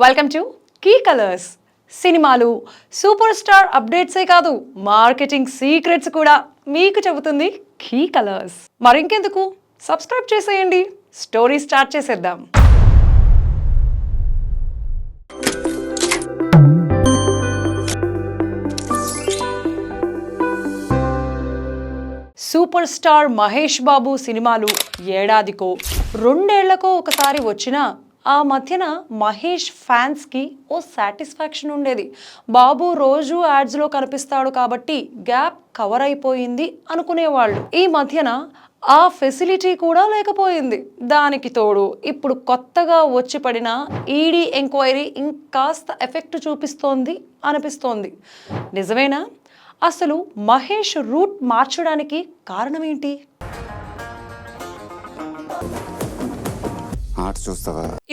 Welcome to key colours. సినిమాలు super star అప్డేట్సే కాదు, మార్కెటింగ్ సీక్రెట్స్ కూడా మీకు చెబుతుంది కీ కలర్స్. మరింకెందుకు, సబ్స్క్రైబ్ చేసేయండి. స్టోరీ స్టార్ట్ చేసేద్దాం. సూపర్ స్టార్ మహేష్ బాబు సినిమాలు ఏడాదికో రెండేళ్లకో ఒకసారి వచ్చినా ఆ మధ్యన మహేష్ ఫ్యాన్స్కి ఓ సాటిస్ఫాక్షన్ ఉండేది. బాబు రోజు యాడ్స్లో కనిపిస్తాడు కాబట్టి గ్యాప్ కవర్ అయిపోయింది అనుకునేవాళ్ళు. ఈ మధ్యన ఆ ఫెసిలిటీ కూడా లేకపోయింది. దానికి తోడు ఇప్పుడు కొత్తగా వచ్చి పడిన ఈడీ ఎంక్వైరీ ఇంకాస్త ఎఫెక్ట్ చూపిస్తోంది అనిపిస్తోంది. నిజమేనా? అసలు మహేష్ రూట్ మార్చడానికి కారణం ఏంటి?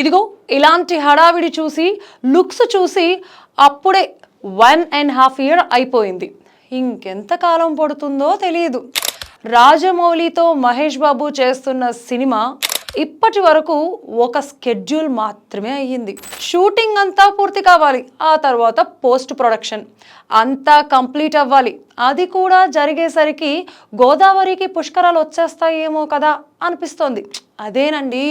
ఇదిగో ఇలాంటి హడావిడి చూసి, లుక్స్ చూసి అప్పుడే 1.5 years అయిపోయింది. ఇంకెంత కాలం పడుతుందో తెలియదు. రాజమౌళితో మహేష్ బాబు చేస్తున్న సినిమా ఇప్పటి వరకు ఒక స్కెడ్యూల్ మాత్రమే అయ్యింది. షూటింగ్ అంతా పూర్తి కావాలి, ఆ తర్వాత పోస్ట్ ప్రొడక్షన్ అంతా కంప్లీట్ అవ్వాలి. అది కూడా జరిగేసరికి గోదావరికి పుష్కరాలు వచ్చేస్తాయేమో కదా అనిపిస్తోంది. అదేనండి,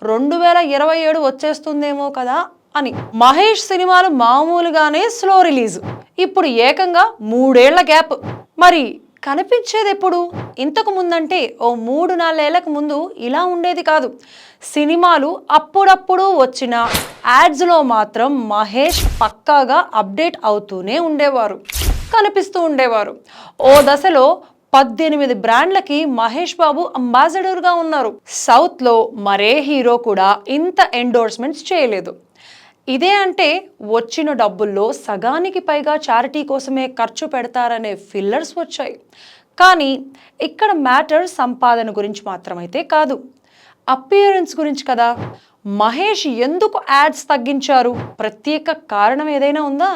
2027 వచ్చేస్తుందేమో కదా అని. మహేష్ సినిమాలు మామూలుగానే స్లో రిలీజ్, ఇప్పుడు ఏకంగా 3 ఏళ్ల గ్యాప్. మరి కనిపించేది ఎప్పుడు? ఇంతకు ముందంటే ఓ 3-4 ఏళ్లకు ముందు ఇలా ఉండేది కాదు. సినిమాలు అప్పుడప్పుడు వచ్చిన యాడ్స్లో మాత్రం మహేష్ పక్కాగా అప్డేట్ అవుతూనే ఉండేవారు, కనిపిస్తూ ఉండేవారు. ఓ దశలో 18 బ్రాండ్లకి మహేష్ బాబు అంబాసిడర్గా ఉన్నారు. సౌత్లో మరే హీరో కూడా ఇంత ఎండోర్స్మెంట్స్ చేయలేదు. ఇదే అంటే వచ్చిన డబ్బుల్లో సగానికి పైగా చారిటీ కోసమే ఖర్చు పెడతారనే ఫిల్లర్స్ వచ్చాయి. కానీ ఇక్కడ మ్యాటర్ సంపాదన గురించి మాత్రమైతే కాదు, అపియరెన్స్ గురించి కదా. మహేష్ ఎందుకు యాడ్స్ తగ్గించారు? ప్రత్యేక కారణం ఏదైనా ఉందా?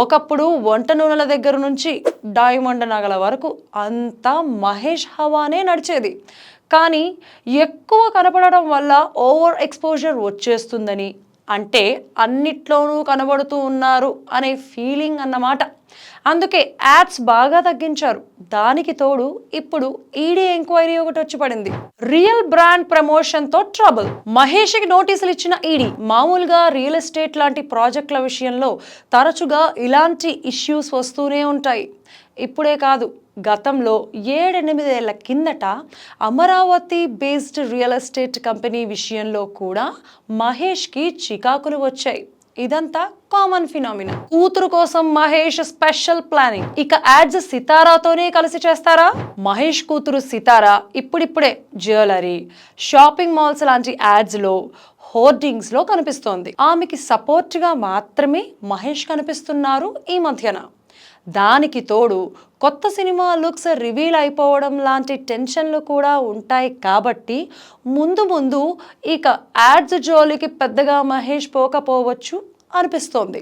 ఒకప్పుడు వంట నూనెల దగ్గర నుంచి డైమండ్ నగల వరకు అంతా మహేష్ హవానే నడిచేది. కానీ ఎక్కువ కనపడడం వల్ల ఓవర్ ఎక్స్పోజర్ వచ్చేస్తుందని, అంటే అన్నిట్లోనూ కనబడుతూ ఉన్నారు అనే ఫీలింగ్ అన్నమాట. అందుకే యాడ్స్ బాగా తగ్గించారు. దానికి తోడు ఇప్పుడు ఈడీ ఎంక్వైరీ ఒకటి వచ్చి పడింది. రియల్ బ్రాండ్ ప్రమోషన్తో ట్రబుల్. మహేష్కి నోటీసులు ఇచ్చిన ఈడీ. మామూలుగా రియల్ ఎస్టేట్ లాంటి ప్రాజెక్టుల విషయంలో తరచుగా ఇలాంటి ఇష్యూస్ వస్తూనే ఉంటాయి. ఇప్పుడే కాదు, గతంలో 7-8 ఏళ్ల కిందట Amaravati based real estate company విషయంలో కూడా మహేష్కి చికాకులు వచ్చాయి. ఇదంతా కామన్ ఫినామినా. కూతురు కోసం మహేష్ స్పెషల్ ప్లానింగ్. ఇక యాడ్స్ సితారాతోనే కలిసి చేస్తారా? మహేష్ కూతురు సితారా ఇప్పుడిప్పుడే జ్యువెలరీ, షాపింగ్ మాల్స్ లాంటి యాడ్స్లో, హోర్డింగ్స్లో కనిపిస్తోంది. ఆమెకి సపోర్ట్గా మాత్రమే మహేష్ కనిపిస్తున్నారు ఈ మధ్యన. దానికి తోడు కొత్త సినిమా లుక్స్ రివీల్ అయిపోవడం లాంటి టెన్షన్లు కూడా ఉంటాయి. కాబట్టి ముందు ముందు ఇక యాడ్స్ జోలికి పెద్దగా మహేష్ పోకపోవచ్చు అనిపిస్తోంది.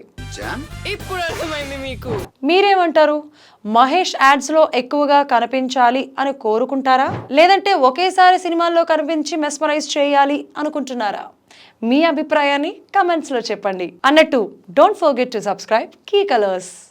ఇప్పుడు అర్థమైంది మీకు. మీరేమంటారు? మహేష్ యాడ్స్లో ఎక్కువగా కనిపించాలి అని కోరుకుంటారా, లేదంటే ఒకేసారి సినిమాల్లో కనిపించి మెస్మరైజ్ చేయాలి అనుకుంటున్నారా? మీ అభిప్రాయాన్ని కమెంట్స్లో చెప్పండి. అన్నట్టు don't forget to subscribe key colours.